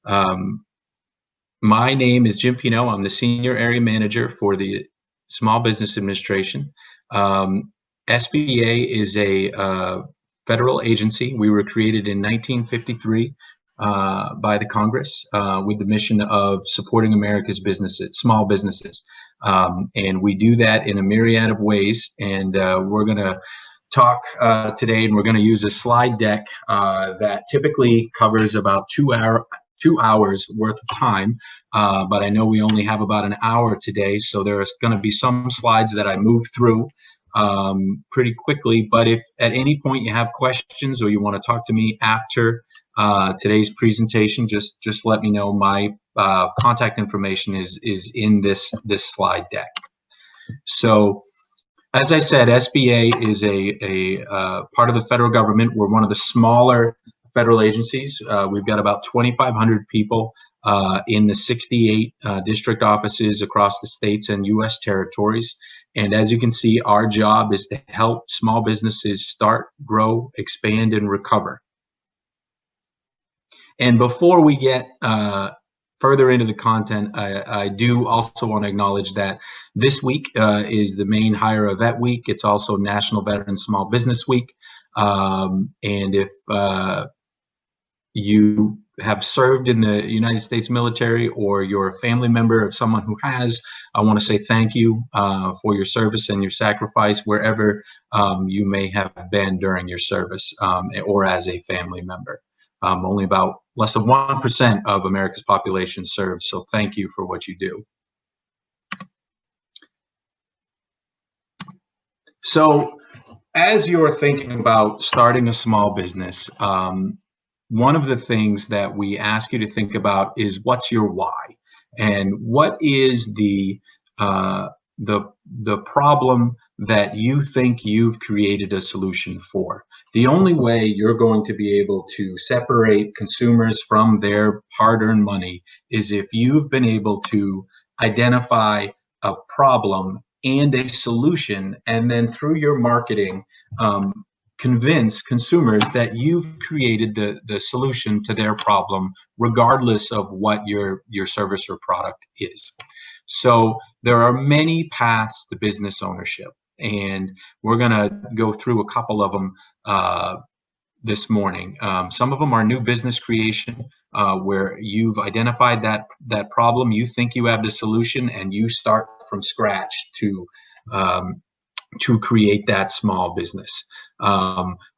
Um, my name is Jim Pino. I'm the Senior Area Manager for the Small Business Administration. SBA is a federal agency. We were created in 1953 by the Congress with the mission of supporting America's businesses, small businesses. And we do that in a myriad of ways. And we're going to talk today, and we're going to use a slide deck that typically covers about 2 hours worth of time, but I know we only have about an hour today, so there's going to be some slides that I move through pretty quickly. But if at any point you have questions or you want to talk to me after today's presentation, just let me know. My contact information is in this slide deck. So, as I said, SBA is a part of the federal government. We're one of the smaller federal agencies. We've got about 2,500 people in the 68 district offices across the states and U.S. territories. And as you can see, our job is to help small businesses start, grow, expand, and recover. And before we get further into the content, I do also want to acknowledge that this week is the Maine Hire a Vet Week. It's also National Veteran Small Business Week. And if you have served in the United States military or you're a family member of someone who has, I want to say thank you for your service and your sacrifice wherever you may have been during your service or as a family member. Only about less than 1% of America's population serves, so thank you for what you do. So as you're thinking about starting a small business, one of the things that we ask you to think about is what's your why, and what is the problem that you think you've created a solution for. The only way you're going to be able to separate consumers from their hard-earned money is if you've been able to identify a problem and a solution, and then through your marketing, convince consumers that you've created the solution to their problem, regardless of what your service or product is. So there are many paths to business ownership, and we're going to go through a couple of them this morning. Some of them are new business creation, where you've identified that problem, you think you have the solution, and you start from scratch to create that small business.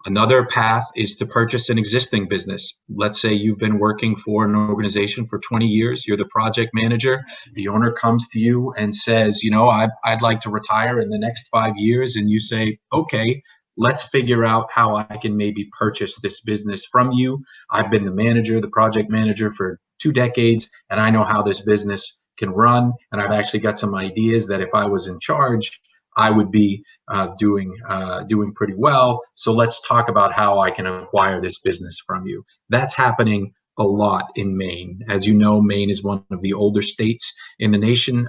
Another path is to purchase an existing business. Let's say you've been working for an organization for 20 years. You're the project manager. The owner comes to you and says, you know, I'd like to retire in the next 5 years. And you say, okay, let's figure out how I can maybe purchase this business from you. I've been the manager, the project manager for 2 decades, and I know how this business can run. And I've actually got some ideas that if I was in charge, I would be doing pretty well. So let's talk about how I can acquire this business from you. That's happening a lot in Maine. As you know, Maine is one of the older states in the nation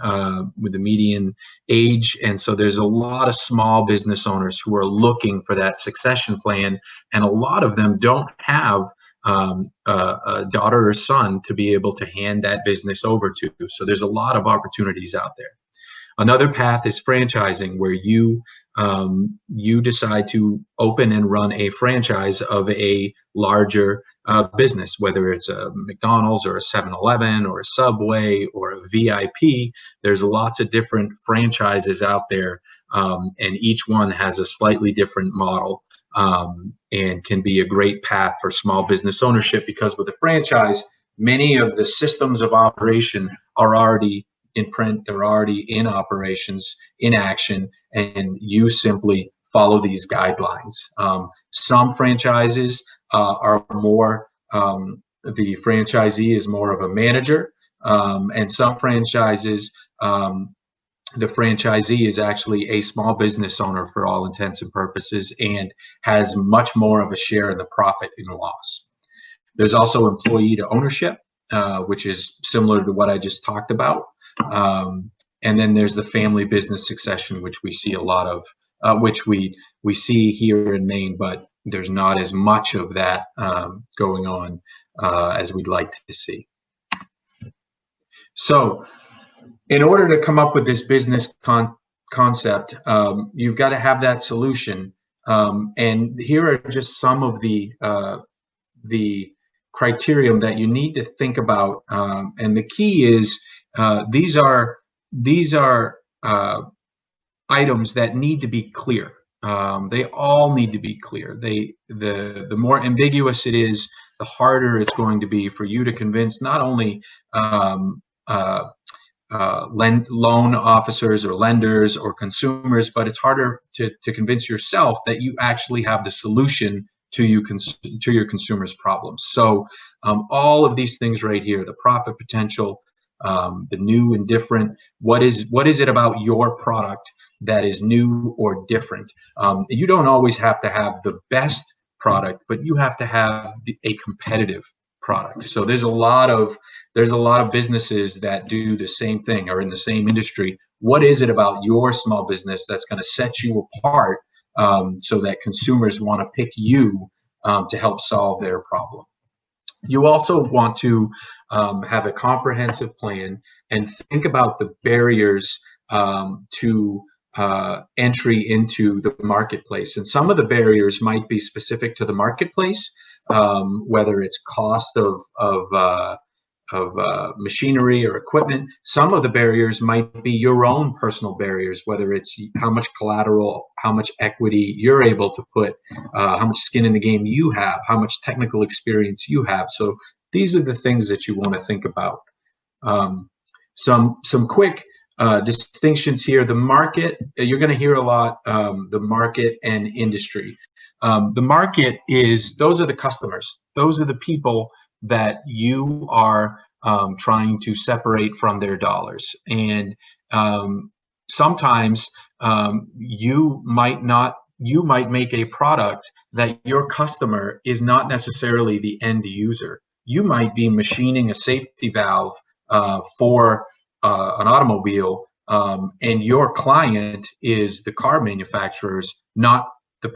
with the median age. And so there's a lot of small business owners who are looking for that succession plan. And a lot of them don't have a daughter or son to be able to hand that business over to. So there's a lot of opportunities out there. Another path is franchising, where you decide to open and run a franchise of a larger business, whether it's a McDonald's or a 7-Eleven or a Subway or a VIP. There's lots of different franchises out there, and each one has a slightly different model, and can be a great path for small business ownership, because with a franchise, many of the systems of operation are already in print, they're already in operations, in action, and you simply follow these guidelines. Some franchises are more, the franchisee is more of a manager, and some franchises, the franchisee is actually a small business owner for all intents and purposes, and has much more of a share in the profit and loss. There's also employee to ownership, which is similar to what I just talked about. And then there's the family business succession, which we see a lot of, which we see here in Maine, but there's not as much of that going on as we'd like to see. So in order to come up with this business concept, you've got to have that solution. And here are just some of the criterion that you need to think about. And the key is these are items that need to be clear. They all need to be clear. The more ambiguous it is, the harder it's going to be for you to convince not only um, uh, loan officers or lenders or consumers, but it's harder to convince yourself that you actually have the solution to your consumers' problems. So all of these things right here, the profit potential, the new and different, what is it about your product that is new or different? You don't always have to have the best product, but you have to have a competitive product. So there's a lot of businesses that do the same thing or in the same industry. What is it about your small business that's going to set you apart, so that consumers want to pick you to help solve their problem? You also want to have a comprehensive plan and think about the barriers to entry into the marketplace. And some of the barriers might be specific to the marketplace, whether it's cost of machinery or equipment. Some of the barriers might be your own personal barriers, whether it's how much collateral, how much equity you're able to put, how much skin in the game you have, how much technical experience you have. So these are the things that you want to think about. Some quick distinctions here. The market, you're going to hear a lot, the market and industry. The market those are the customers. Those are the people that you are trying to separate from their dollars. And sometimes you might make a product that your customer is not necessarily the end user. You might be machining a safety valve for an automobile, and your client is the car manufacturers, not the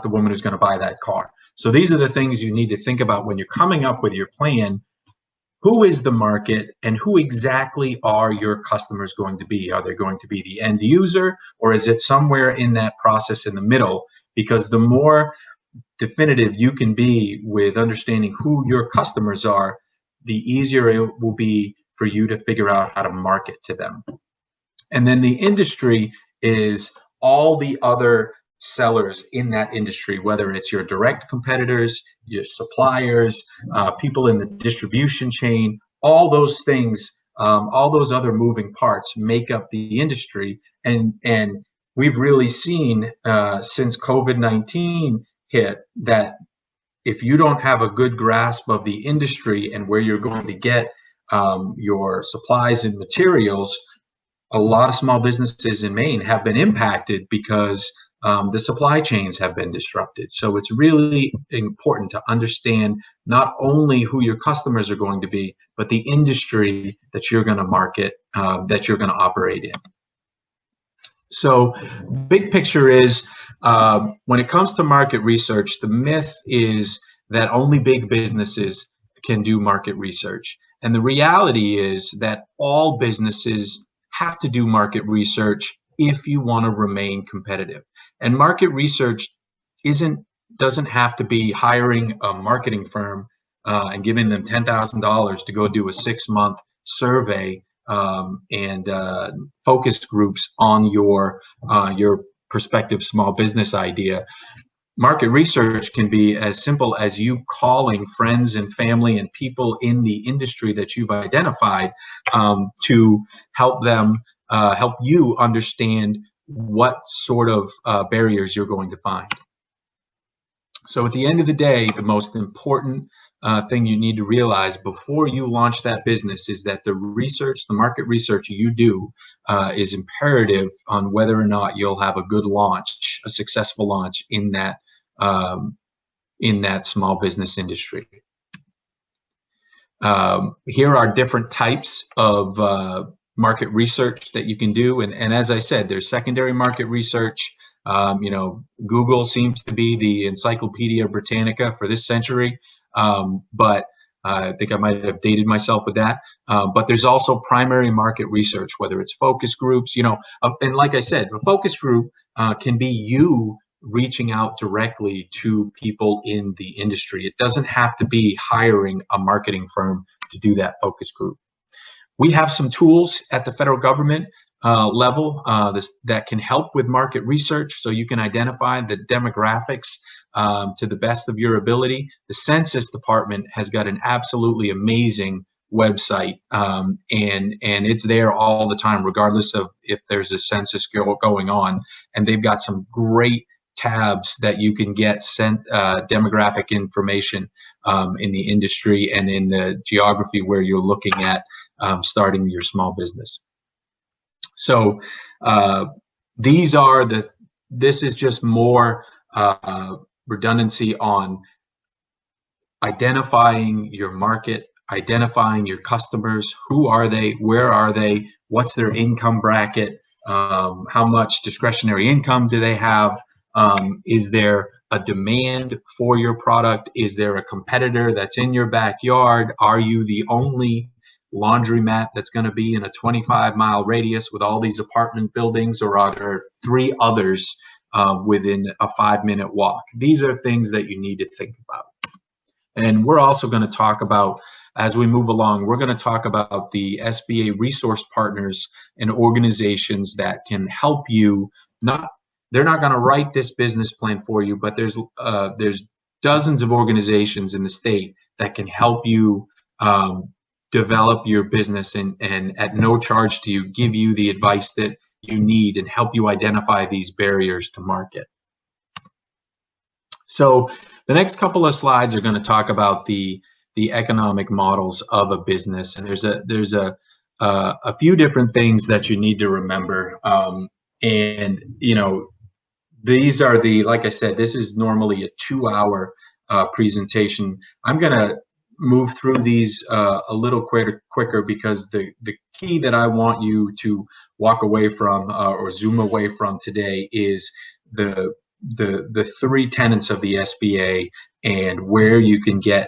woman who's going to buy that car. So these are the things you need to think about when you're coming up with your plan. Who is the market, and who exactly are your customers going to be? Are they going to be the end user, or is it somewhere in that process in the middle? Because the more definitive you can be with understanding who your customers are, the easier it will be for you to figure out how to market to them. And then the industry is all the other sellers in that industry, whether it's your direct competitors, your suppliers, people in the distribution chain, all those things, all those other moving parts make up the industry. And we've really seen since COVID-19 hit that if you don't have a good grasp of the industry and where you're going to get your supplies and materials, a lot of small businesses in Maine have been impacted because the supply chains have been disrupted. So it's really important to understand not only who your customers are going to be, but the industry that you're going to market, that you're going to operate in. So big picture is, when it comes to market research, the myth is that only big businesses can do market research. And the reality is that all businesses have to do market research if you want to remain competitive. And market research doesn't have to be hiring a marketing firm and giving them $10,000 to go do a 6-month survey and focus groups on your prospective small business idea. Market research can be as simple as you calling friends and family and people in the industry that you've identified to help you understand what sort of barriers you're going to find. So at the end of the day, the most important thing you need to realize before you launch that business is that the market research you do is imperative on whether or not you'll have a good launch, a successful launch in that small business industry. Here are different types of market research that you can do, and as I said, there's secondary market research. Google seems to be the Encyclopedia Britannica for this century, but I think I might have dated myself with that. But there's also primary market research, whether it's focus groups, and like I said, a focus group can be you reaching out directly to people in the industry. It doesn't have to be hiring a marketing firm to do that focus group. We have some tools at the federal government level that can help with market research, so you can identify the demographics to the best of your ability. The Census Department has got an absolutely amazing website, and it's there all the time, regardless of if there's a census going on. And they've got some great tabs that you can get sent demographic information in the industry and in the geography where you're looking at starting your small business. So this is just more redundancy on identifying your market, identifying your customers. Who are they? Where are they? What's their income bracket? How much discretionary income do they have? Is there a demand for your product? Is there a competitor that's in your backyard? Are you the only laundromat that's going to be in a 25-mile radius with all these apartment buildings, or are there 3 others within a 5-minute walk? These are things that you need to think about. And we're also going to talk about, as we move along, we're going to talk about the SBA resource partners and organizations that can help you. They're not going to write this business plan for you, but there's dozens of organizations in the state that can help you develop your business and at no charge to you, give you the advice that you need and help you identify these barriers to market. So the next couple of slides are going to talk about the economic models of a business, and there's a few different things that you need to remember. And these are like I said, this is normally a 2-hour presentation. I'm going to move through these a little quicker because the key that I want you to walk away from or zoom away from today is the 3 tenets of the SBA and where you can get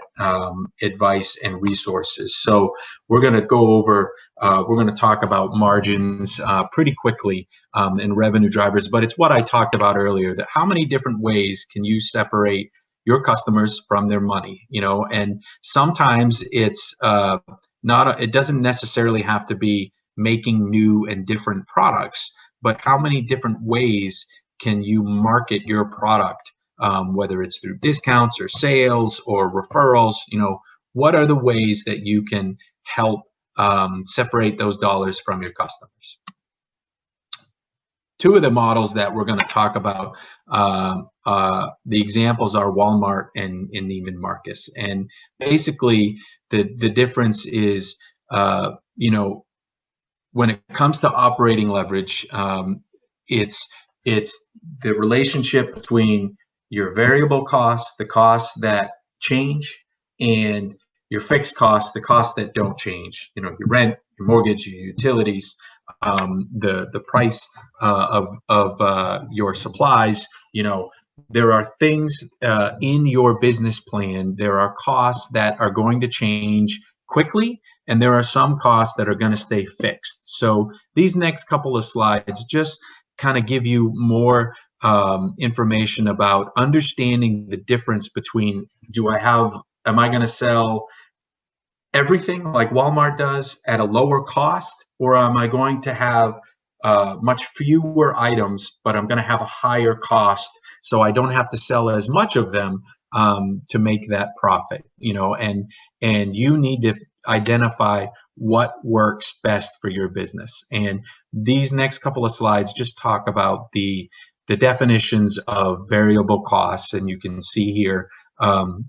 advice and resources. So we're going to go over, we're going to talk about margins pretty quickly and revenue drivers, but it's what I talked about earlier, that how many different ways can you separate your customers from their money, and sometimes it's it doesn't necessarily have to be making new and different products, but how many different ways can you market your product, whether it's through discounts or sales or referrals? What are the ways that you can help separate those dollars from your customers? 2 of the models that we're going to talk about, the examples are Walmart and Neiman Marcus. And basically, the difference is, when it comes to operating leverage, it's the relationship between your variable costs, the costs that change, and your fixed costs, the costs that don't change. Your rent, your mortgage, your utilities, the price of your supplies. There are things in your business plan. There are costs that are going to change quickly, and there are some costs that are going to stay fixed. So these next couple of slides just kind of give you more information about understanding the difference between, am I going to sell everything like Walmart does at a lower cost, or am I going to have much fewer items, but I'm going to have a higher cost, so I don't have to sell as much of them to make that profit? And you need to identify what works best for your business. And these next couple of slides just talk about the definitions of variable costs, and you can see here. And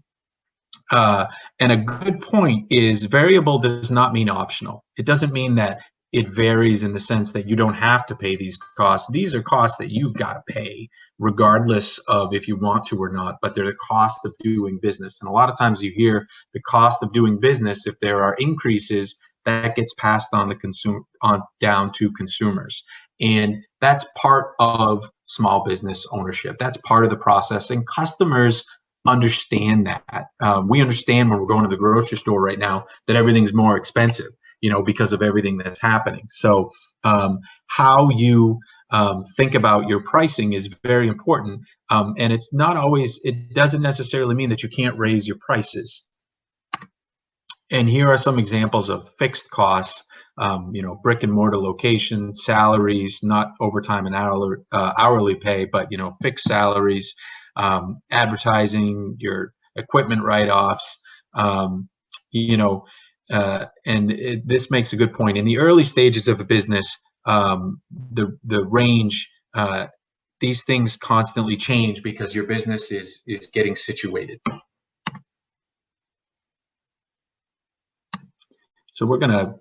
a good point is, variable does not mean optional. It doesn't mean that it varies in the sense that you don't have to pay these costs. These are costs that you've got to pay regardless of if you want to or not, but they're the cost of doing business. And a lot of times you hear the cost of doing business, if there are increases, that gets passed on down to consumers. And that's part of small business ownership. That's part of the process. And customers understand that. We understand when we're going to the grocery store right now that everything's more expensive, because of everything that's happening. So how you think about your pricing is very important. And it's not always, it doesn't necessarily mean that you can't raise your prices. And here are some examples of fixed costs, brick and mortar location, salaries, not overtime and hourly pay, but, fixed salaries, advertising, your equipment write-offs, this makes a good point. In the early stages of a business, the range, these things constantly change because your business is getting situated. So we're gonna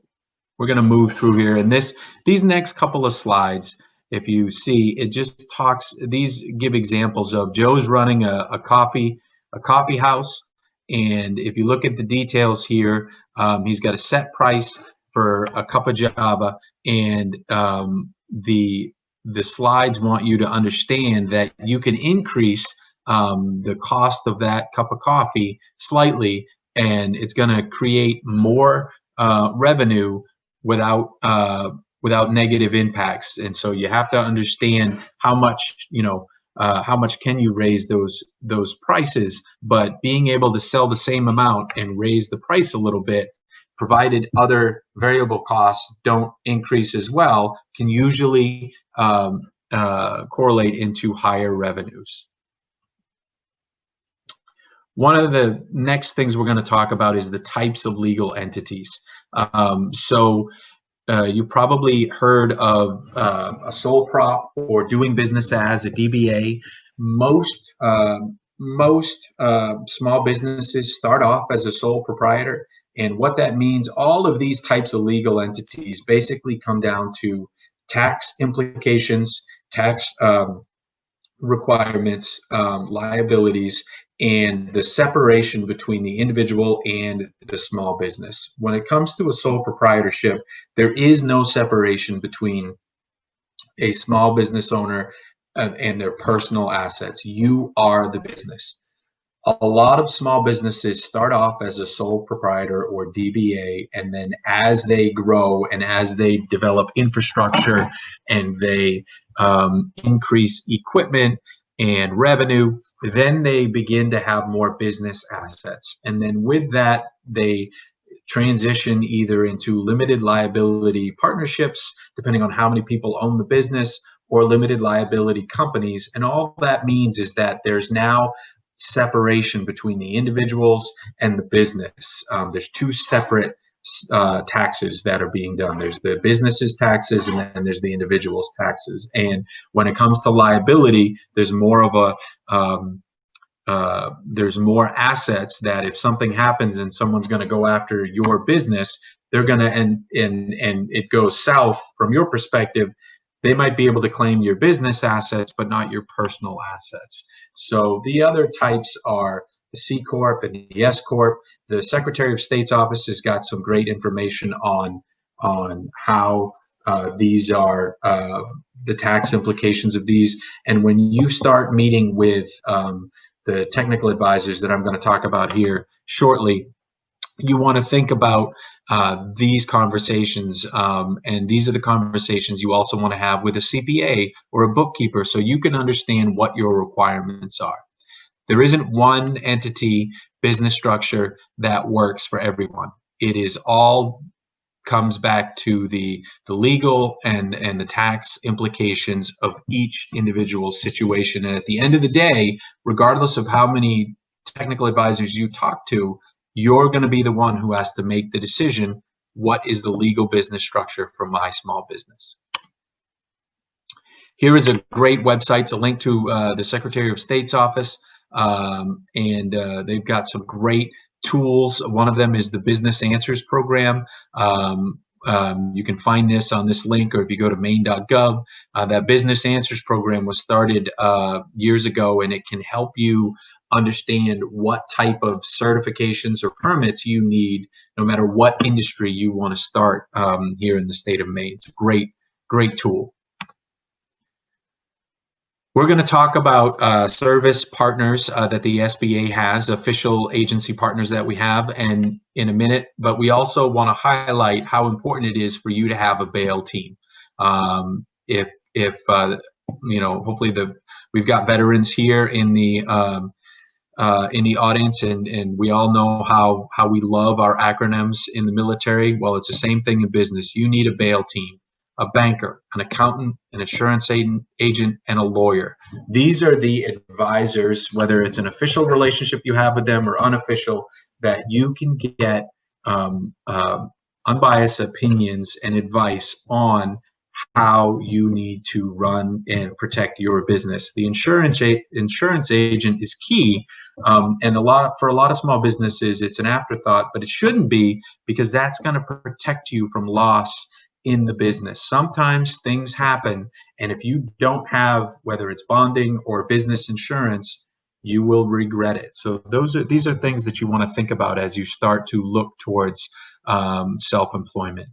move through here, and these next couple of slides, if you see, it just talks. These give examples of Joe's running a coffee house, and if you look at the details here, he's got a set price for a cup of Java, and the slides want you to understand that you can increase the cost of that cup of coffee slightly, and it's going to create more revenue without negative impacts. And so you have to understand how much can you raise those prices, but being able to sell the same amount and raise the price a little bit, provided other variable costs don't increase as well, can usually correlate into higher revenues. One of the next things we're going to talk about is the types of legal entities. You probably heard of a sole prop or doing business as a DBA. Most small businesses start off as a sole proprietor, and what that means, all of these types of legal entities basically come down to tax implications, tax requirements, liabilities, and the separation between the individual and the small business. When it comes to a sole proprietorship, there is no separation between a small business owner and their personal assets. You are the business. A lot of small businesses start off as a sole proprietor or DBA, and then as they grow and as they develop infrastructure and they increase equipment and revenue, then they begin to have more business assets. And then with that, they transition either into limited liability partnerships, depending on how many people own the business, or limited liability companies. And all that means is that there's now separation between the individuals and the business. There's two separate taxes that are being done. There's the business's taxes, and then there's the individual's taxes. And when it comes to liability, there's more of there's more assets that if something happens and someone's going to go after your business, they're going to, and it goes south from your perspective, they might be able to claim your business assets, but not your personal assets. So the other types are the C Corp and the S Corp. The Secretary of State's office has got some great information on how these are, the tax implications of these. And when you start meeting with the technical advisors that I'm going to talk about here shortly, you want to think about these conversations, and these are the conversations you also want to have with a CPA or a bookkeeper, so you can understand what your requirements are. There isn't one entity business structure that works for everyone. It is all comes back to the legal and the tax implications of each individual situation. And at the end of the day, regardless of how many technical advisors you talk to, you're going to be the one who has to make the decision, what is the legal business structure for my small business? Here is a great website. It's a link to the Secretary of State's office, and they've got some great tools. One of them is the Business Answers program. You can find this on this link, or if you go to maine.gov. That Business Answers program was started years ago, and it can help you understand what type of certifications or permits you need, no matter what industry you want to start here in the state of Maine. It's a great tool. We're going to talk about service partners that the SBA has, official agency partners that we have, and in a minute. But we also want to highlight how important it is for you to have a bail team. If you know, hopefully we've got veterans here in the audience, and we all know how we love our acronyms in the military. Well, it's the same thing in business. You need a bail team, a banker, an accountant, an insurance agent, and a lawyer. These are the advisors, whether it's an official relationship you have with them or unofficial, that you can get unbiased opinions and advice on how you need to run and protect your business. The insurance agent is key, and for a lot of small businesses, it's an afterthought, but it shouldn't be, because that's going to protect you from loss in the business. Sometimes things happen, and if you don't have, whether it's bonding or business insurance, you will regret it. So these are things that you want to think about as you start to look towards self-employment.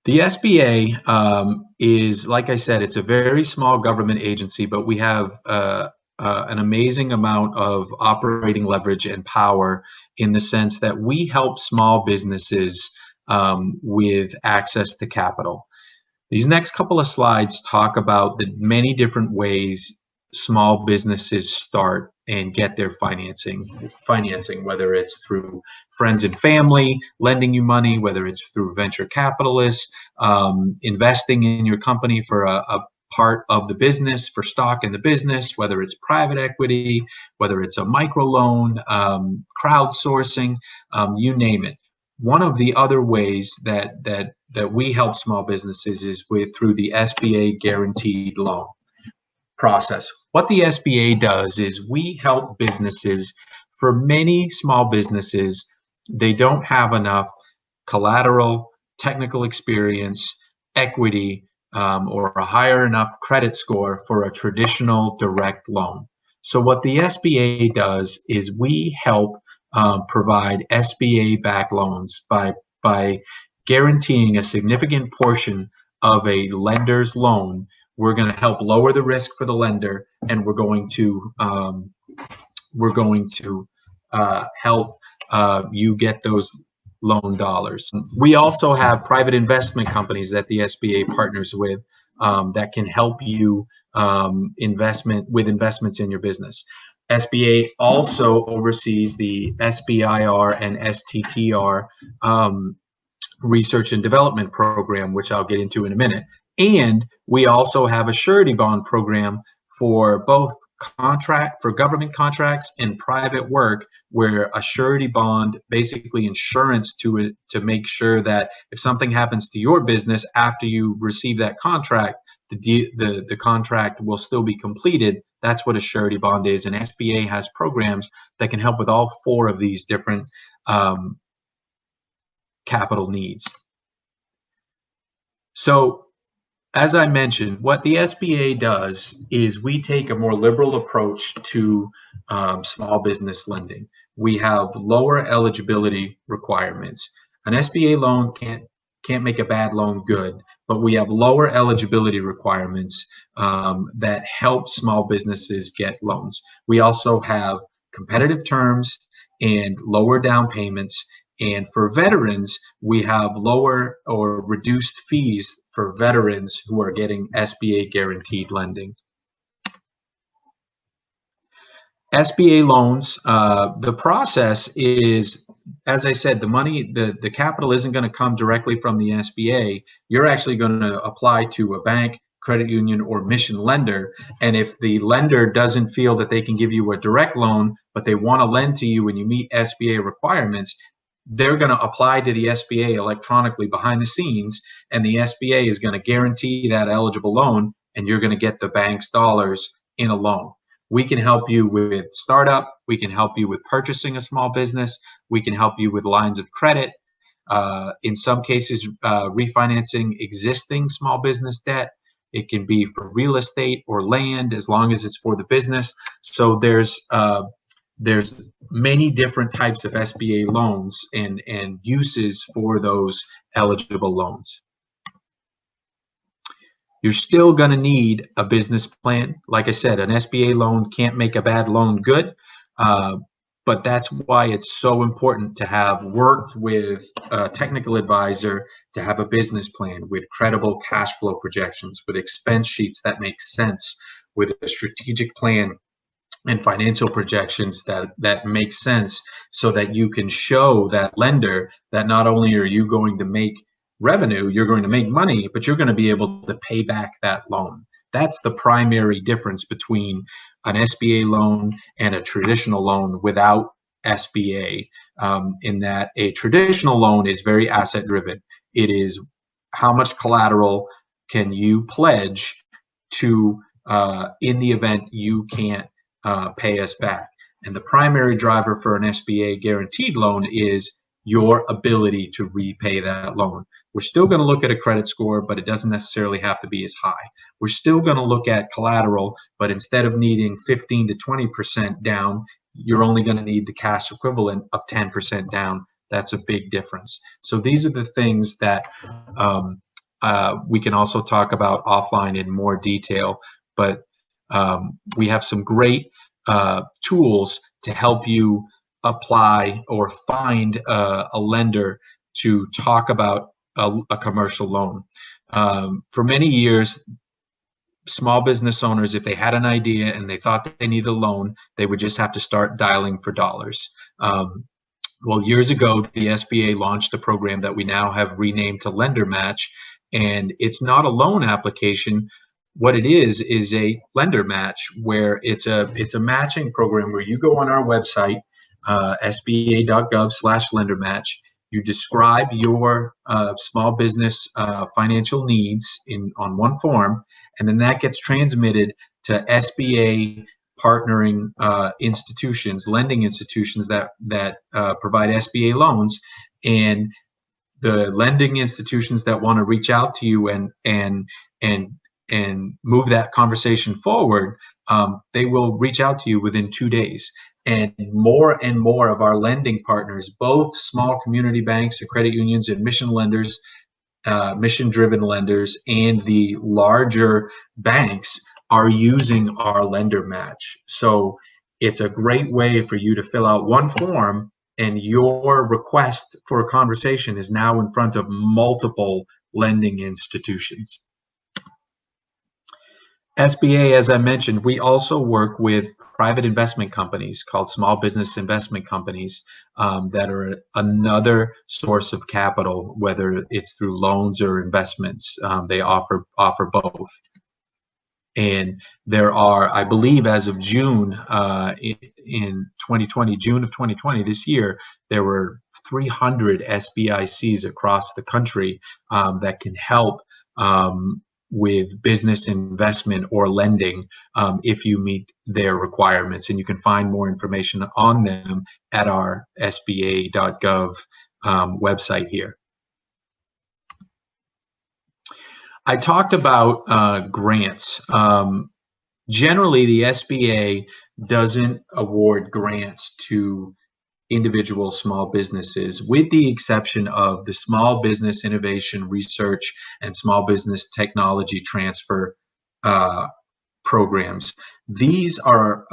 The SBA is, like I said, it's a very small government agency, but we have an amazing amount of operating leverage and power, in the sense that we help small businesses with access to capital. These next couple of slides talk about the many different ways small businesses start and get their financing, whether it's through friends and family lending you money, whether it's through venture capitalists investing in your company for a part of the business, for stock in the business, whether it's private equity, whether it's a microloan, crowdsourcing, you name it. One of the other ways that we help small businesses is through the SBA guaranteed loan process. What the SBA does is we help businesses. For many small businesses, they don't have enough collateral, technical experience, equity, or a higher enough credit score for a traditional direct loan. So what the SBA does is we help provide SBA-backed loans by guaranteeing a significant portion of a lender's loan. We're going to help lower the risk for the lender, and we're going to help you get those loan dollars. We also have private investment companies that the SBA partners with that can help you investments in your business. SBA also oversees the SBIR and STTR research and development program, which I'll get into in a minute. And we also have a surety bond program for both government contracts and private work, where a surety bond, basically insurance to make sure that if something happens to your business after you receive that contract, the contract will still be completed. That's what a surety bond is, and SBA has programs that can help with all four of these different capital needs. So, as I mentioned, what the SBA does is we take a more liberal approach to small business lending. We have lower eligibility requirements. An SBA loan can't make a bad loan good, but we have lower eligibility requirements that help small businesses get loans. We also have competitive terms and lower down payments. And for veterans, we have lower or reduced fees for veterans who are getting SBA guaranteed lending. SBA loans, the process is, as I said, the capital isn't going to come directly from the SBA. You're actually going to apply to a bank, credit union, or mission lender. And if the lender doesn't feel that they can give you a direct loan, but they want to lend to you and you meet SBA requirements, they're going to apply to the SBA electronically behind the scenes, and the SBA is going to guarantee that eligible loan, and you're going to get the bank's dollars in a loan. We can help you with startup. We can help you with purchasing a small business. We can help you with lines of credit. In some cases, refinancing existing small business debt. It can be for real estate or land, as long as it's for the business. So there's many different types of SBA loans and uses for those eligible loans. You're still going to need a business plan. Like I said, an SBA loan can't make a bad loan good. But that's why it's so important to have worked with a technical advisor, to have a business plan with credible cash flow projections, with expense sheets that make sense, with a strategic plan and financial projections that make sense, so that you can show that lender that not only are you going to make revenue, you're going to make money, but you're going to be able to pay back that loan. That's the primary difference between an SBA loan and a traditional loan without SBA, in that a traditional loan is very asset driven. It is how much collateral can you pledge to, in the event you can't pay us back. And the primary driver for an SBA guaranteed loan is your ability to repay that loan. We're still going to look at a credit score, but it doesn't necessarily have to be as high. We're still going to look at collateral, but instead of needing 15 to 20% down, you're only going to need the cash equivalent of 10% down. That's a big difference. So these are the things that we can also talk about offline in more detail, but we have some great tools to help you apply or find a lender to talk about a commercial loan. For many years, small business owners, if they had an idea and they thought that they needed a loan, they would just have to start dialing for dollars. Well, years ago, the SBA launched a program that we now have renamed to Lender Match, and it's not a loan application. What it is a lender match, where it's a matching program where you go on our website, sba.gov/lender match. You describe your small business financial needs on one form, and then that gets transmitted to SBA partnering institutions, lending institutions that provide SBA loans, and the lending institutions that want to reach out to you and move that conversation forward, they will reach out to you within 2 days. And more of our lending partners, both small community banks or credit unions and mission lenders, mission-driven lenders, and the larger banks, are using our lender match. So it's a great way for you to fill out one form, and your request for a conversation is now in front of multiple lending institutions. SBA, as I mentioned, we also work with private investment companies called small business investment companies, that are another source of capital, whether it's through loans or investments. They offer both. And there are, I believe, as of June in 2020, June of 2020, this year, there were 300 SBICs across the country that can help with business investment or lending if you meet their requirements. And you can find more information on them at our sba.gov website here. I talked about grants. Generally, the SBA doesn't award grants to individual small businesses, with the exception of the Small Business Innovation Research and Small Business Technology Transfer programs. These are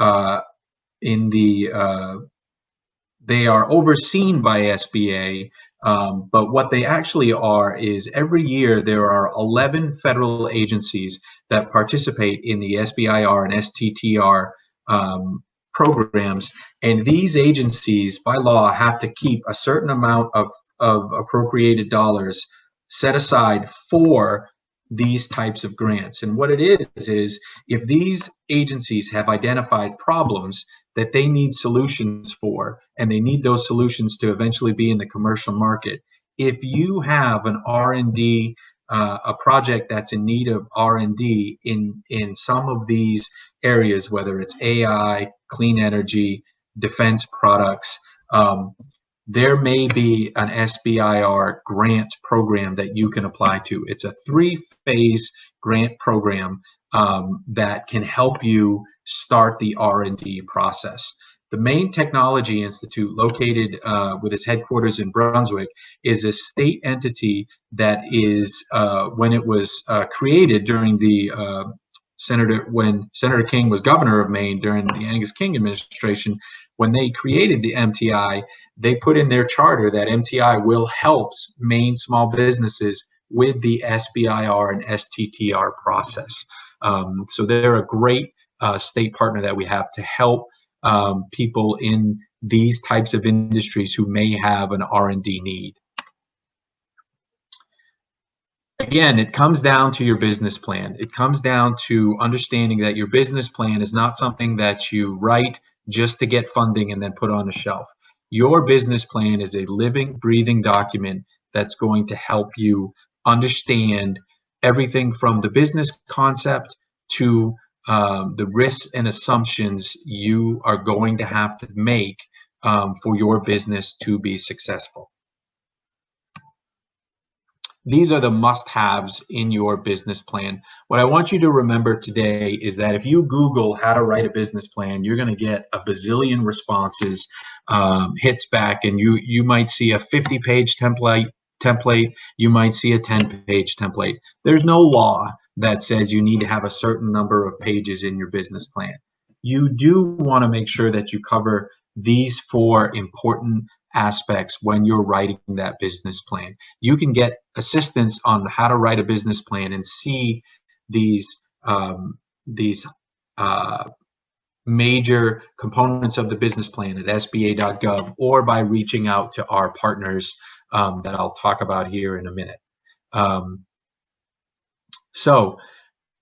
they are overseen by SBA, but what they actually are is, every year there are 11 federal agencies that participate in the SBIR and STTR programs, and these agencies by law have to keep a certain amount of appropriated dollars set aside for these types of grants. And what it is if these agencies have identified problems that they need solutions for, and they need those solutions to eventually be in the commercial market, if you have an R&D, a project that's in need of R&D in some of these areas, whether it's AI, clean energy, defense products, there may be an SBIR grant program that you can apply to. It's a 3-phase grant program that can help you start the R&D process. The Maine Technology Institute, located with its headquarters in Brunswick, is a state entity that is, when it was created during the when Senator King was governor of Maine during the Angus King administration, when they created the MTI, they put in their charter that MTI will help Maine small businesses with the SBIR and STTR process. So they're a great state partner that we have to help people in these types of industries who may have an R&D need. Again, it comes down to your business plan. It comes down to understanding that your business plan is not something that you write just to get funding and then put on a shelf. Your business plan is a living, breathing document that's going to help you understand everything from the business concept to the risks and assumptions you are going to have to make for your business to be successful. These are the must-haves in your business plan. What I want you to remember today is that if you Google how to write a business plan, you're going to get a bazillion responses, hits back, and you might see a 50-page template, you might see a 10-page template. There's no law that says you need to have a certain number of pages in your business plan. You do want to make sure that you cover these 4 important aspects when you're writing that business plan. You can get assistance on how to write a business plan and see these major components of the business plan at sba.gov, or by reaching out to our partners that I'll talk about here in a minute. So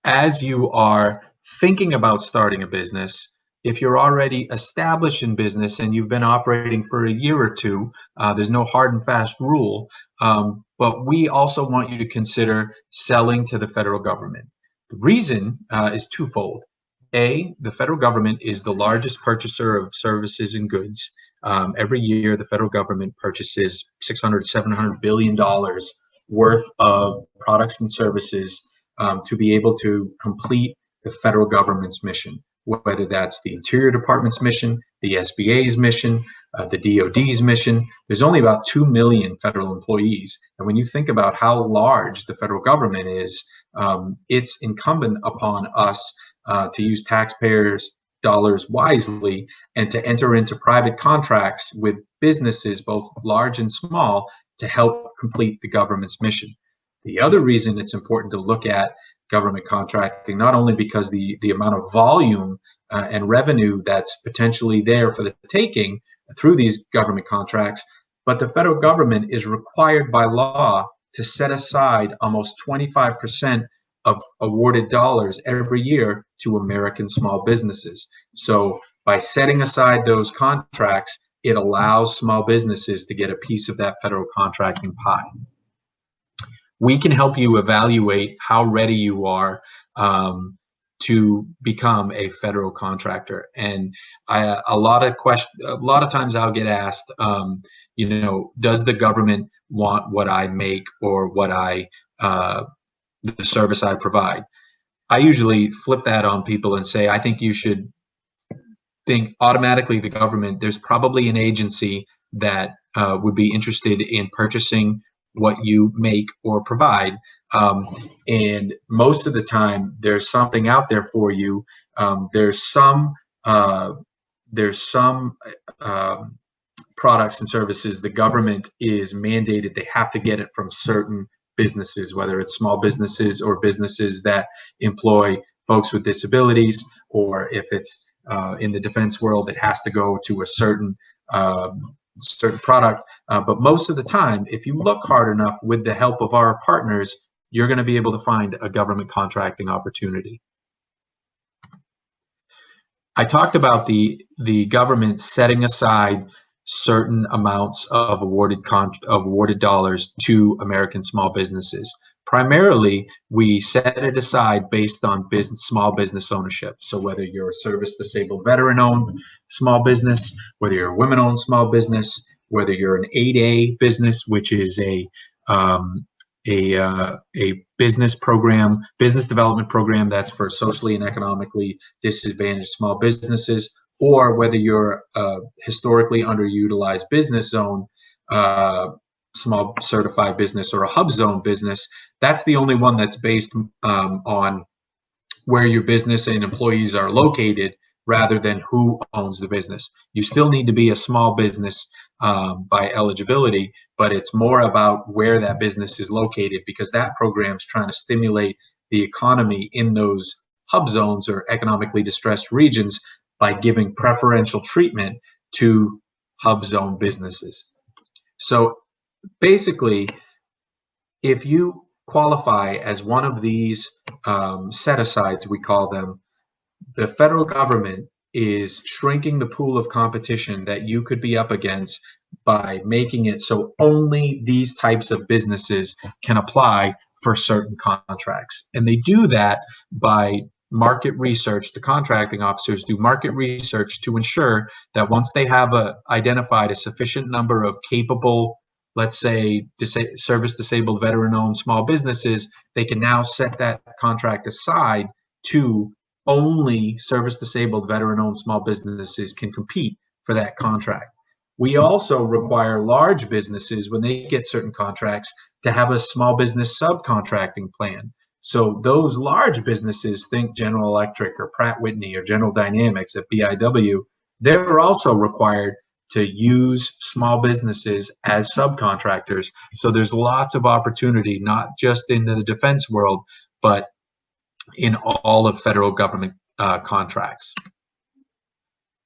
as you are thinking about starting a business, if you're already established in business and you've been operating for a year or two, there's no hard and fast rule, but we also want you to consider selling to the federal government. The reason is twofold. A, the federal government is the largest purchaser of services and goods. Every year, the federal government purchases $600, $700 billion worth of products and services to be able to complete the federal government's mission, whether that's the Interior Department's mission, the SBA's mission, the DOD's mission. There's only about 2 million federal employees. And when you think about how large the federal government is, it's incumbent upon us to use taxpayers' dollars wisely and to enter into private contracts with businesses, both large and small, to help complete the government's mission. The other reason it's important to look at government contracting, not only because the amount of volume and revenue that's potentially there for the taking through these government contracts, but the federal government is required by law to set aside almost 25% of awarded dollars every year to American small businesses. So by setting aside those contracts, it allows small businesses to get a piece of that federal contracting pie. We can help you evaluate how ready you are to become a federal contractor. And a lot of times I'll get asked, does the government want what I make or what the service I provide? I usually flip that on people and say, I think you should think automatically the government, there's probably an agency that would be interested in purchasing what you make or provide, and most of the time there's something out there for you. There's some products and services the government is mandated they have to get it from certain businesses, whether it's small businesses or businesses that employ folks with disabilities, or if it's in the defense world, it has to go to a certain product. But most of the time, if you look hard enough with the help of our partners, you're going to be able to find a government contracting opportunity. I talked about the government setting aside certain amounts of awarded dollars to American small businesses. Primarily, we set it aside based on small business ownership. So whether you're a service-disabled veteran-owned small business, whether you're a women-owned small business, whether you're an 8A business, which is a business development program that's for socially and economically disadvantaged small businesses, or whether you're a historically underutilized business zone, small certified business, or a hub zone business, that's the only one that's based on where your business and employees are located rather than who owns the business. You still need to be a small business by eligibility, but it's more about where that business is located, because that program is trying to stimulate the economy in those hub zones or economically distressed regions by giving preferential treatment to hub zone businesses. So basically, if you qualify as one of these set-asides, we call them, the federal government is shrinking the pool of competition that you could be up against by making it so only these types of businesses can apply for certain contracts. And they do that by market research. The contracting officers do market research to ensure that once they have identified a sufficient number of capable, let's say, service disabled veteran owned small businesses, they can now set that contract aside to only service disabled veteran owned small businesses can compete for that contract. We also require large businesses, when they get certain contracts, to have a small business subcontracting plan. So those large businesses, think General Electric or Pratt Whitney or General Dynamics at BIW, they're also required to use small businesses as subcontractors. So there's lots of opportunity, not just in the defense world, but in all of federal government contracts.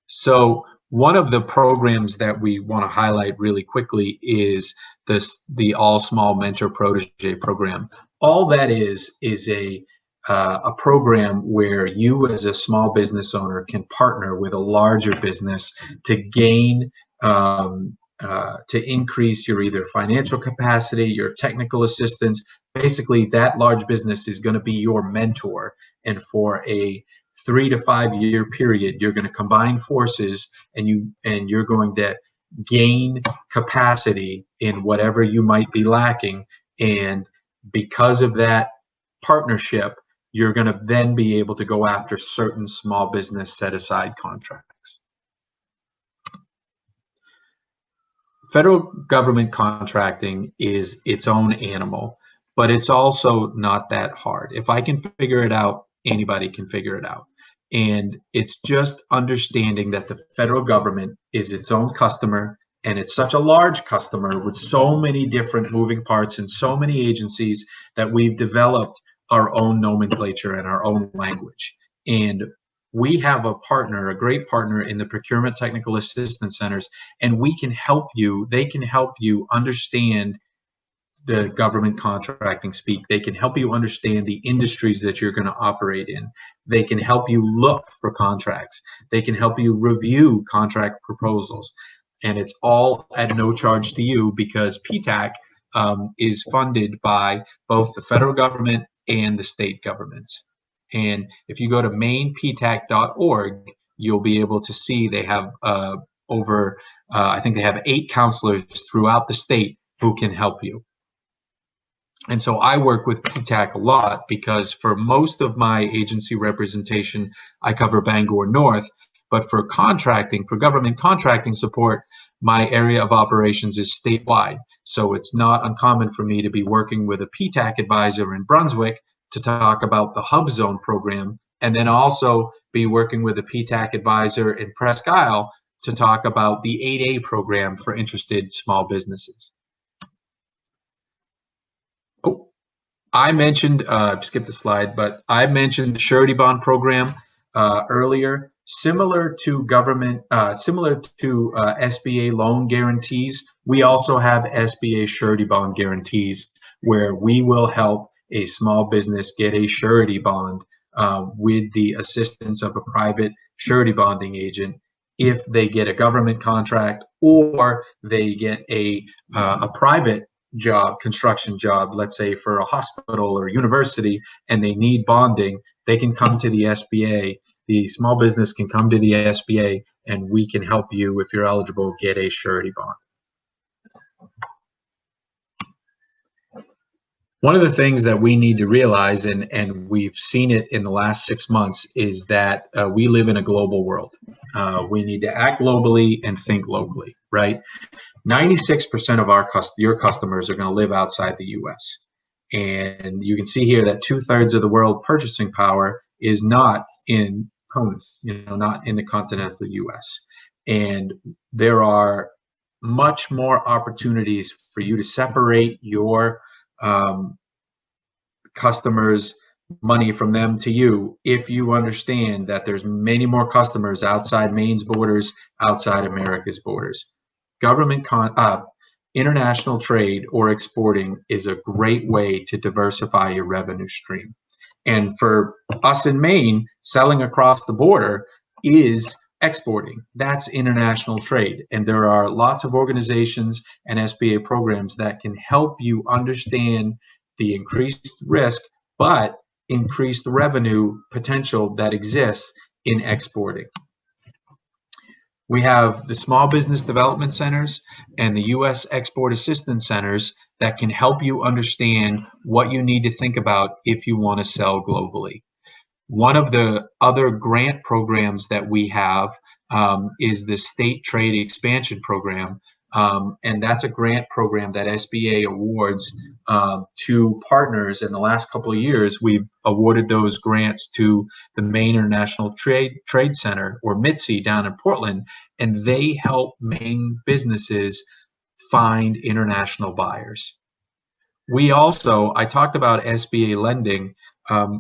So one of the programs that we want to highlight really quickly is the All Small Mentor-protege program. All that is a program where you as a small business owner can partner with a larger business to gain to increase your either financial capacity, your technical assistance. Basically, that large business is going to be your mentor, and for a 3 to 5 year period, you're going to combine forces, and you're going to gain capacity in whatever you might be lacking. And because of that partnership, you're going to then be able to go after certain small business set-aside contracts. Federal government contracting is its own animal, but it's also not that hard. If I can figure it out, anybody can figure it out. And it's just understanding that the federal government is its own customer, and it's such a large customer with so many different moving parts and so many agencies that we've developed our own nomenclature and our own language. And we have a partner, a great partner in the Procurement Technical Assistance Centers, and we can help you. They can help you understand the government contracting speak. They can help you understand the industries that you're going to operate in. They can help you look for contracts. They can help you review contract proposals. And it's all at no charge to you, because PTAC is funded by both the federal government and the state governments. And if you go to mainptac.org, you'll be able to see they have I think they have 8 counselors throughout the state who can help you. And so I work with PTAC a lot, because for most of my agency representation, I cover Bangor North. But for contracting, for government contracting support, my area of operations is statewide. So it's not uncommon for me to be working with a PTAC advisor in Brunswick to talk about the Hub Zone program, and then also be working with a PTAC advisor in Presque Isle to talk about the 8A program for interested small businesses. Oh, I mentioned, skip the slide, but I mentioned the Surety Bond program earlier. Similar to government, similar to SBA loan guarantees, we also have SBA Surety Bond guarantees, where we will help a small business get a surety bond with the assistance of a private surety bonding agent if they get a government contract, or they get a private job, construction job, let's say for a hospital or university, and they need bonding. They can come to the SBA. The small business can come to the SBA, and we can help you, if you're eligible, get a surety bond. One of the things that we need to realize, and we've seen it in the last 6 months, is that we live in a global world. We need to act globally and think locally, right? 96% of your customers are going to live outside the U.S. And you can see here that 2/3 of the world purchasing power is not in CONUS, not in the continental U.S. And there are much more opportunities for you to separate your customers' money from them to you if you understand that there's many more customers outside Maine's borders, outside America's borders. International trade or exporting is a great way to diversify your revenue stream. And for us in Maine, selling across the border is exporting. That's international trade. And there are lots of organizations and SBA programs that can help you understand the increased risk, but increased revenue potential that exists in exporting. We have the Small Business Development Centers and the U.S. Export Assistance Centers that can help you understand what you need to think about if you want to sell globally. One of the other grant programs that we have is the State Trade Expansion Program, and that's a grant program that SBA awards to partners. In the last couple of years, we've awarded those grants to the Maine International Trade Center, or MITSI, down in Portland, and they help Maine businesses find international buyers. We also, I talked about SBA lending.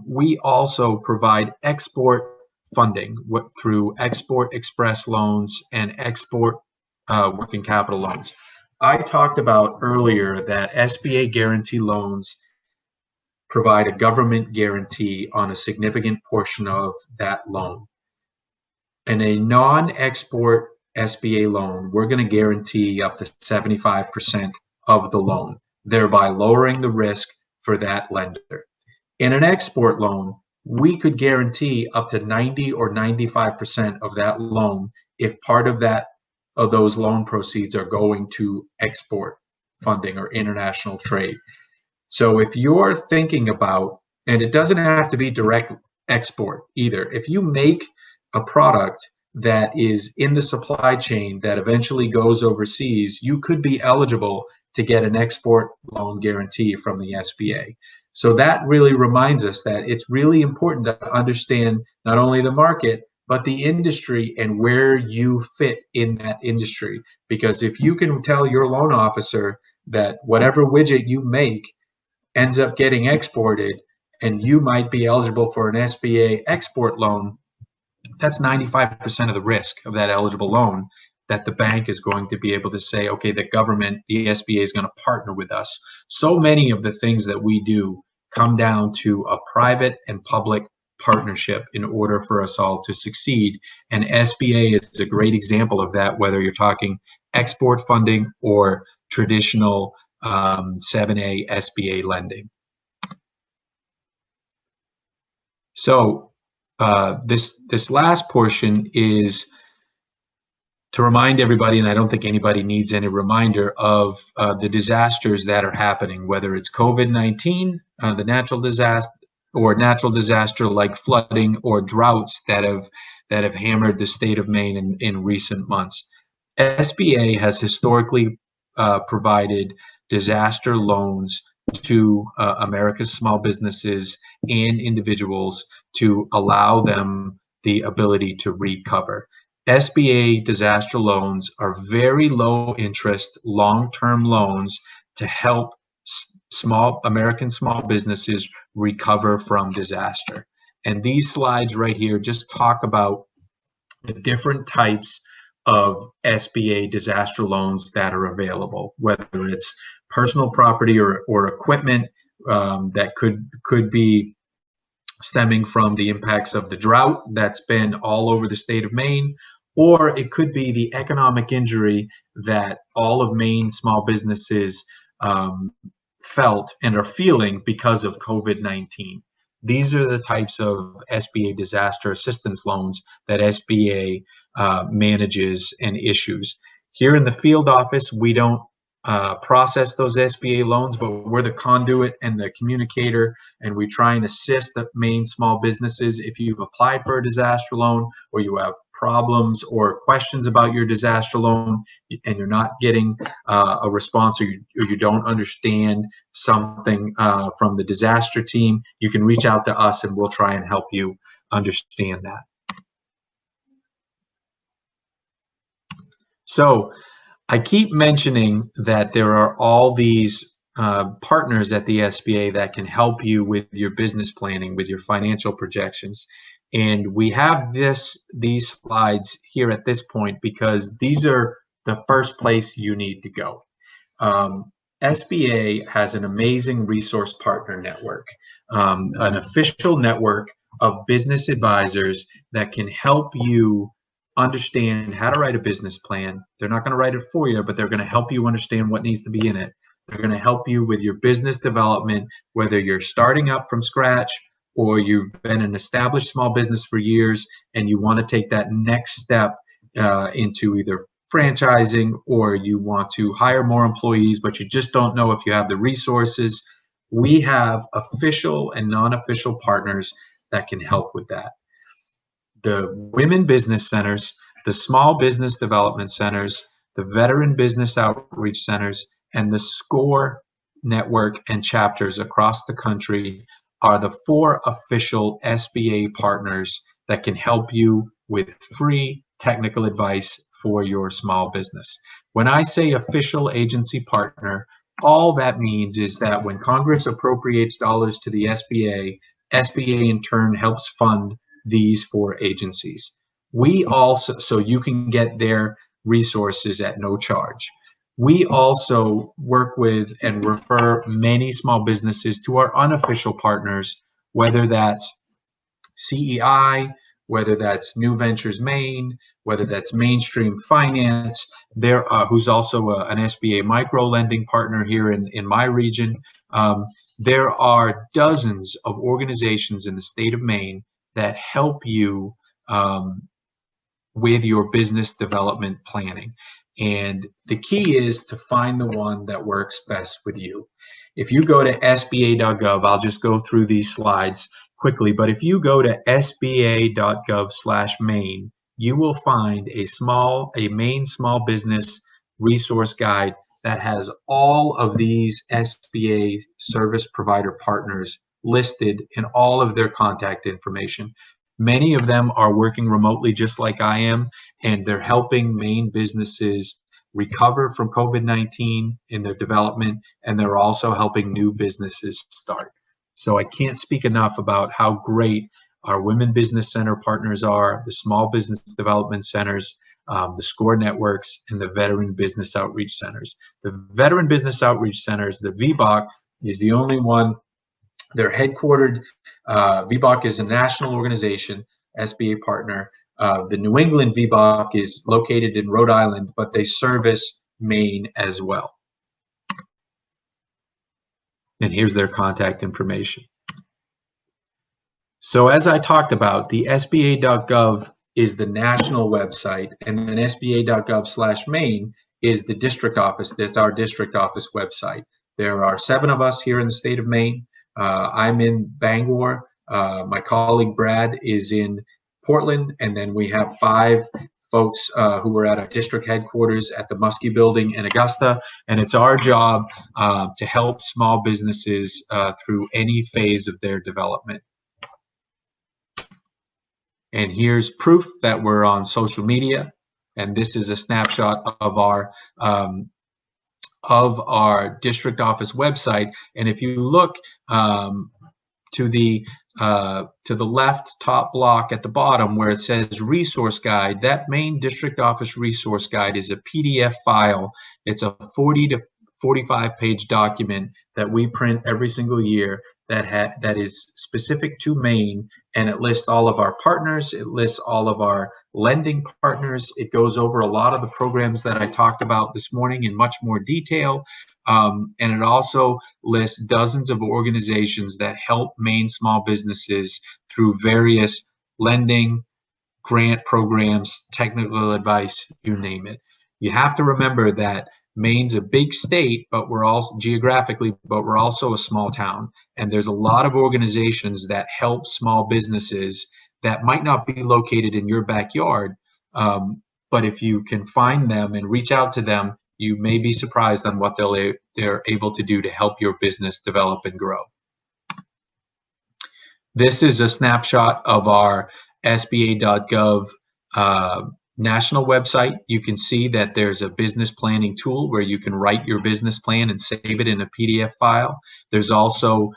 We also provide export funding through Export Express loans and export working capital loans. I talked about earlier that SBA guarantee loans provide a government guarantee on a significant portion of that loan. In a non-export SBA loan, we're going to guarantee up to 75% of the loan, thereby lowering the risk for that lender. In an export loan, we could guarantee up to 90 or 95% of that loan if part of those loan proceeds are going to export funding or international trade. So if you're thinking about, and it doesn't have to be direct export either, if you make a product that is in the supply chain that eventually goes overseas, you could be eligible to get an export loan guarantee from the SBA. So that really reminds us that it's really important to understand not only the market, but the industry and where you fit in that industry. Because if you can tell your loan officer that whatever widget you make ends up getting exported and you might be eligible for an SBA export loan, that's 95% of the risk of that eligible loan that the bank is going to be able to say, okay, the government, the SBA is going to partner with us. So many of the things that we do come down to a private and public partnership in order for us all to succeed. And SBA is a great example of that, whether you're talking export funding or traditional 7A SBA lending. So this last portion is to remind everybody, and I don't think anybody needs any reminder of the disasters that are happening, whether it's COVID-19, the natural disaster, or natural disaster like flooding or droughts that have hammered the state of Maine in recent months. SBA has historically provided disaster loans to America's small businesses and individuals to allow them the ability to recover. SBA disaster loans are very low interest, long-term loans to help American small businesses recover from disaster. And these slides right here just talk about the different types of SBA disaster loans that are available, whether it's personal property or equipment that could be stemming from the impacts of the drought that's been all over the state of Maine, or it could be the economic injury that all of Maine small businesses felt and are feeling because of COVID-19. These are the types of SBA disaster assistance loans that SBA manages and issues. Here in the field office, we don't process those SBA loans, but we're the conduit and the communicator, and we try and assist the Maine small businesses. If you've applied for a disaster loan, or you have problems or questions about your disaster loan and you're not getting a response, or you don't understand something from the disaster team, you can reach out to us and we'll try and help you understand that. So I keep mentioning that there are all these partners at the SBA that can help you with your business planning, with your financial projections. And we have these slides here at this point because these are the first place you need to go. SBA has an amazing resource partner network, an official network of business advisors that can help you understand how to write a business plan. They're not going to write it for you, but they're going to help you understand what needs to be in it. They're going to help you with your business development, whether you're starting up from scratch or you've been an established small business for years and you want to take that next step into either franchising, or you want to hire more employees, but you just don't know if you have the resources. We have official and non-official partners that can help with that. The women business centers, the small business development centers, the veteran business outreach centers, and the SCORE network and chapters across the country are the 4 official SBA partners that can help you with free technical advice for your small business. When I say official agency partner, all that means is that when Congress appropriates dollars to the SBA, SBA in turn helps fund these 4 agencies. We also, so you can get their resources at no charge. We also work with and refer many small businesses to our unofficial partners, whether that's CEI, whether that's New Ventures Maine, whether that's Mainstream Finance, who's also an SBA micro lending partner here in my region. There are dozens of organizations in the state of Maine that help you with your business development planning. And the key is to find the one that works best with you. If you go to sba.gov, I'll just go through these slides quickly, but if you go to sba.gov/Maine, you will find a Maine small business resource guide that has all of these SBA service provider partners listed in all of their contact information. Many of them are working remotely just like I am, and they're helping Maine businesses recover from COVID-19 in their development, and they're also helping new businesses start. So I can't speak enough about how great our Women Business Center partners are, the Small Business Development Centers, the SCORE networks, and the Veteran Business Outreach Centers. The Veteran Business Outreach Centers, the VBOC, is the only one. They're headquartered, VBOC is a national organization, SBA partner. The New England VBOC is located in Rhode Island, but they service Maine as well. And here's their contact information. So as I talked about, the SBA.gov is the national website, and then SBA.gov/Maine is the district office. That's our district office website. There are 7 of us here in the state of Maine. I'm in Bangor. My colleague Brad is in Portland, and then we have 5 folks who are at our district headquarters at the Muskie Building in Augusta, and it's our job to help small businesses through any phase of their development. And here's proof that we're on social media, and this is a snapshot of our district office website. And if you look to the left top block at the bottom where it says resource guide, that Maine district office resource guide is a PDF file. It's a 40 to 45 page document that we print every single year that is specific to Maine, and it lists all of our partners, it lists all of our lending partners, it goes over a lot of the programs that I talked about this morning in much more detail, and it also lists dozens of organizations that help Maine small businesses through various lending, grant programs, technical advice, you name it. You have to remember that Maine's a big state, but we're also geographically, but we're also a small town. And there's a lot of organizations that help small businesses that might not be located in your backyard. But if you can find them and reach out to them, you may be surprised on what they're able to do to help your business develop and grow. This is a snapshot of our SBA.gov national website. You can see that there's a business planning tool where you can write your business plan and save it in a PDF file. There's also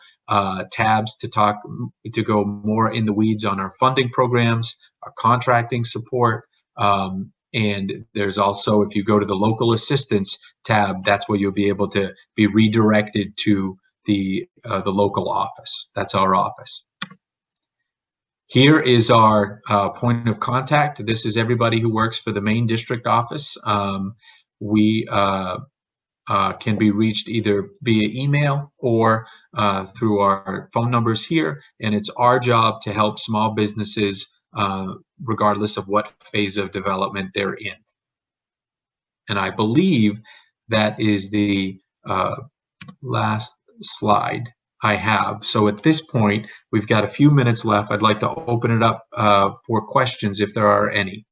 tabs to go more in the weeds on our funding programs, our contracting support, and there's also, if you go to the local assistance tab, that's where you'll be able to be redirected to the local office. That's our office. Here is our point of contact. This is everybody who works for the Maine District Office. We can be reached either via email or through our phone numbers here, and it's our job to help small businesses regardless of what phase of development they're in. And I believe that is the last slide I have. So at this point, we've got a few minutes left. I'd like to open it up for questions if there are any.